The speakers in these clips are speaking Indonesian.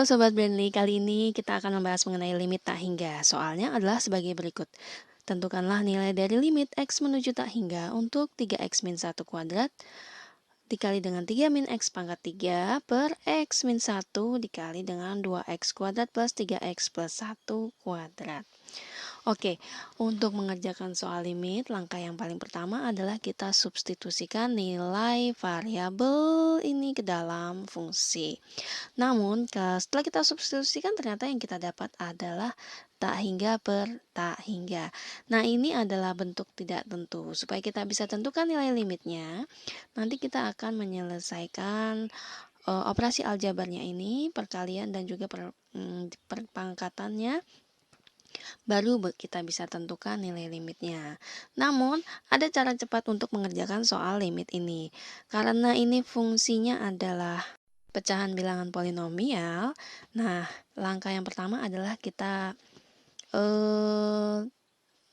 Sobat Brandly, kali ini kita akan membahas mengenai limit tak hingga. Soalnya adalah sebagai berikut. Tentukanlah nilai dari limit X menuju tak hingga untuk 3X min 1 kuadrat dikali dengan 3 min X pangkat 3 per X min 1 dikali dengan 2X kuadrat plus 3X plus 1 kuadrat. Oke, untuk mengerjakan soal limit, langkah yang paling pertama adalah kita substitusikan nilai variabel ini ke dalam fungsi. Namun, setelah kita substitusikan ternyata yang kita dapat adalah tak hingga per tak hingga. Nah, ini adalah bentuk tidak tentu. Supaya kita bisa tentukan nilai limitnya, nanti kita akan menyelesaikan operasi aljabarnya ini, perkalian dan juga perpangkatannya, baru kita bisa tentukan nilai limitnya. Namun, ada cara cepat untuk mengerjakan soal limit ini. Karena ini fungsinya adalah pecahan bilangan polinomial. Nah, langkah yang pertama adalah kita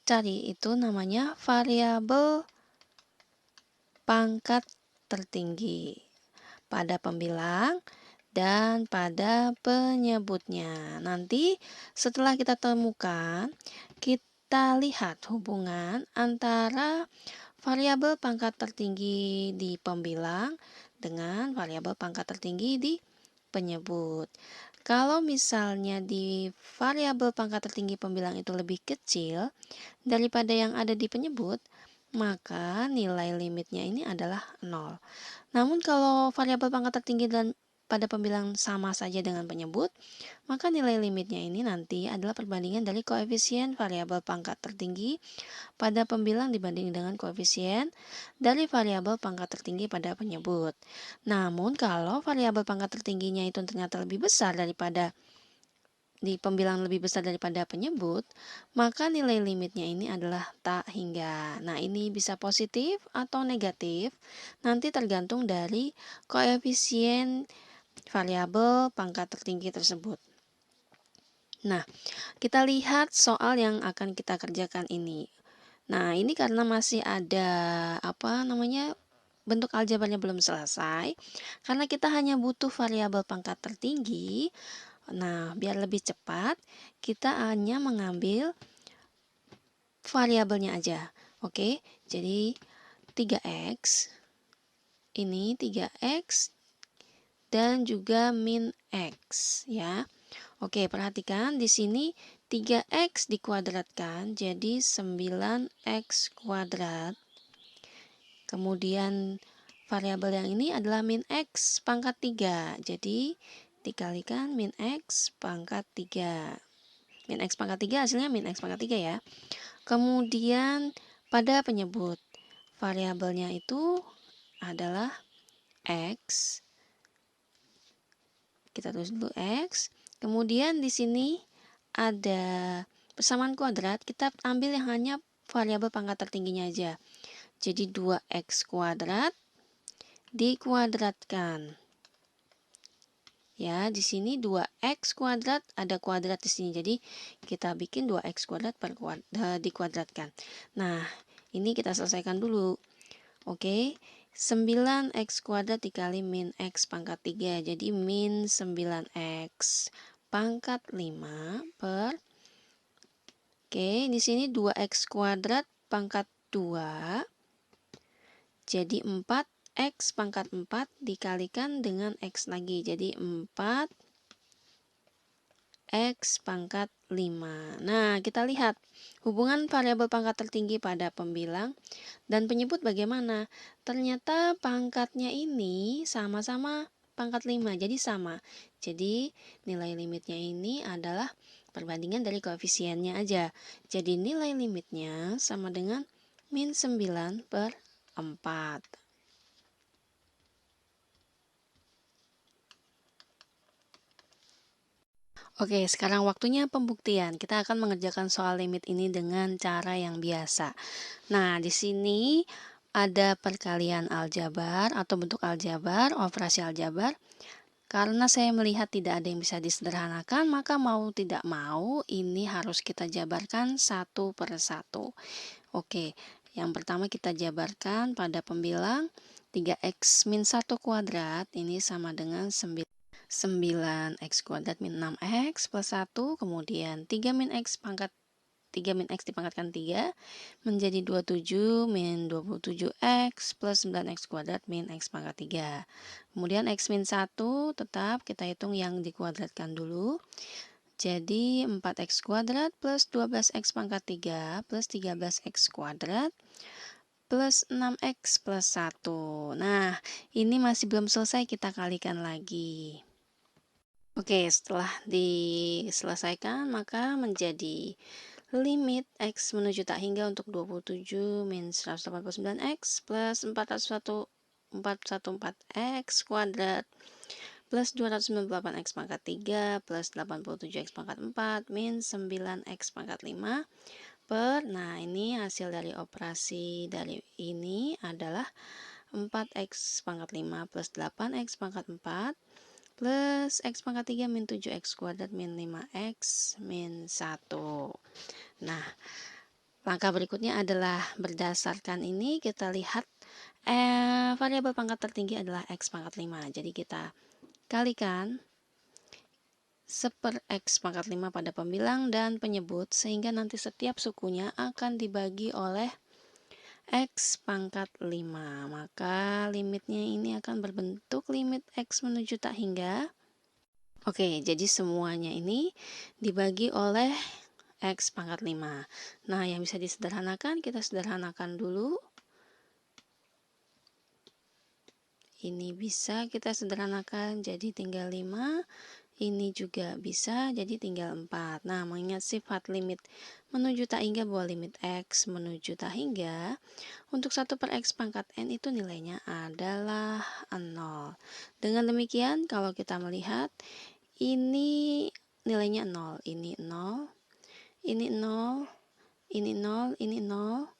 cari itu namanya variabel pangkat tertinggi pada pembilang dan pada penyebutnya. Nanti setelah kita temukan, kita lihat hubungan antara variabel pangkat tertinggi di pembilang dengan variabel pangkat tertinggi di penyebut. Kalau misalnya di variabel pangkat tertinggi pembilang itu lebih kecil daripada yang ada di penyebut, maka nilai limitnya ini adalah 0. Namun kalau variabel pangkat tertinggi dan pada pembilang sama saja dengan penyebut, maka nilai limitnya ini nanti adalah perbandingan dari koefisien variabel pangkat tertinggi pada pembilang dibanding dengan koefisien dari variabel pangkat tertinggi pada penyebut. Namun kalau variabel pangkat tertingginya itu ternyata lebih besar daripada di pembilang lebih besar daripada penyebut, maka nilai limitnya ini adalah tak hingga. Nah, ini bisa positif atau negatif, nanti tergantung dari koefisien variabel pangkat tertinggi tersebut. Nah, kita lihat soal yang akan kita kerjakan ini. Nah, ini karena masih ada bentuk aljabarnya belum selesai, karena kita hanya butuh variabel pangkat tertinggi. Nah, biar lebih cepat, kita hanya mengambil variabelnya aja. Oke, jadi 3X, ini 3X, dan juga min X, ya. Oke, perhatikan di sini 3X dikuadratkan jadi 9X kuadrat. Kemudian variabel yang ini adalah min X pangkat 3. Jadi dikalikan min X pangkat 3. Min X pangkat 3 hasilnya min X pangkat 3 ya. Kemudian pada penyebut, variabelnya itu adalah X. Kita tulis dulu X. Kemudian di sini ada persamaan kuadrat, kita ambil yang hanya variabel pangkat tertingginya aja. Jadi 2X kuadrat dikuadratkan. Ya, di sini 2X kuadrat, ada kuadrat di sini. Jadi kita bikin 2X kuadrat dikuadratkan. Nah, ini kita selesaikan dulu. Oke. 9X kuadrat dikali min X pangkat 3. Jadi min 9X pangkat 5 per, oke, di sini 2X kuadrat pangkat 2. Jadi 4X pangkat 4 dikalikan dengan X lagi. Jadi 4X pangkat 5. Nah, kita lihat hubungan variabel pangkat tertinggi pada pembilang dan penyebut bagaimana. Ternyata pangkatnya ini sama-sama pangkat 5, jadi sama. Jadi nilai limitnya ini adalah perbandingan dari koefisiennya aja. Jadi nilai limitnya sama dengan min 9 per 4. Oke, sekarang waktunya pembuktian. Kita akan mengerjakan soal limit ini dengan cara yang biasa. Nah, di sini ada perkalian aljabar atau bentuk aljabar, operasi aljabar. Karena saya melihat tidak ada yang bisa disederhanakan, maka mau tidak mau ini harus kita jabarkan satu per satu. Oke, yang pertama kita jabarkan pada pembilang 3X min 1 kuadrat, ini sama dengan 9. 9x kuadrat min 6x plus 1, kemudian 3 min x pangkat 3 min x dipangkatkan 3 menjadi 27 min 27x plus 9x kuadrat min x pangkat 3. Kemudian x min 1 tetap kita hitung yang dikuadratkan dulu. Jadi 4x kuadrat plus 12x pangkat 3 plus 13x kuadrat plus 6x plus 1. Nah, ini masih belum selesai, kita kalikan lagi. Oke, setelah diselesaikan maka menjadi limit x menuju tak hingga untuk 27 min 189x plus 414x kuadrat plus 298x pangkat 3 plus 87x pangkat 4 min 9x pangkat 5 per, nah ini hasil dari operasi dari ini adalah 4x pangkat 5 plus 8x pangkat 4 plus x pangkat 3 min 7x kuadrat min 5x min 1. Nah, langkah berikutnya adalah berdasarkan ini kita lihat variabel pangkat tertinggi adalah x pangkat 5. Jadi kita kalikan 1/x pangkat 5 pada pembilang dan penyebut sehingga nanti setiap sukunya akan dibagi oleh x pangkat 5. Maka limitnya ini akan berbentuk limit x menuju tak hingga. Oke, jadi semuanya ini dibagi oleh x pangkat 5. Nah, yang bisa disederhanakan, kita sederhanakan dulu. Ini bisa kita sederhanakan jadi tinggal 5. Ini juga bisa jadi tinggal 4. Nah, mengingat sifat limit menuju tak hingga bahwa limit x menuju tak hingga, untuk 1/x pangkat n itu nilainya adalah 0. Dengan demikian, kalau kita melihat, ini nilainya 0, ini 0, ini 0, ini 0, ini 0,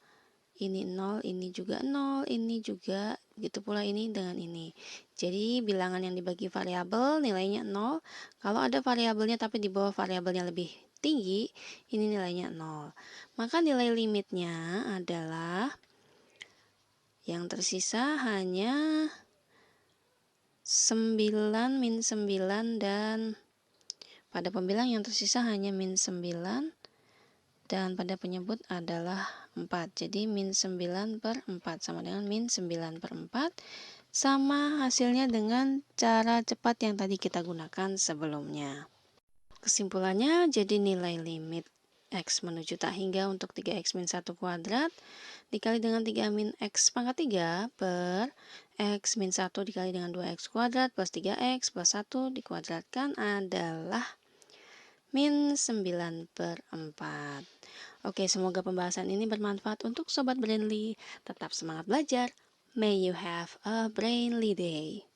ini 0, ini juga 0, ini juga, begitu pula ini dengan ini. Jadi bilangan yang dibagi variabel nilainya 0. Kalau ada variabelnya tapi di bawah variabelnya lebih tinggi, ini nilainya 0. Maka nilai limitnya adalah yang tersisa hanya 9 min 9 dan pada pembilang yang tersisa hanya min 9 dan pada penyebut adalah 4. Jadi min 9/4 sama dengan min 9/4. Sama hasilnya dengan cara cepat yang tadi kita gunakan sebelumnya. Kesimpulannya, jadi nilai limit x menuju tak hingga untuk 3x min 1 kuadrat dikali dengan 3 min x pangkat 3 per x min 1 dikali dengan 2x kuadrat plus 3x plus 1 dikuadratkan adalah min 9/4. Oke, semoga pembahasan ini bermanfaat untuk Sobat Brainly. Tetap semangat belajar. May you have a brainly day.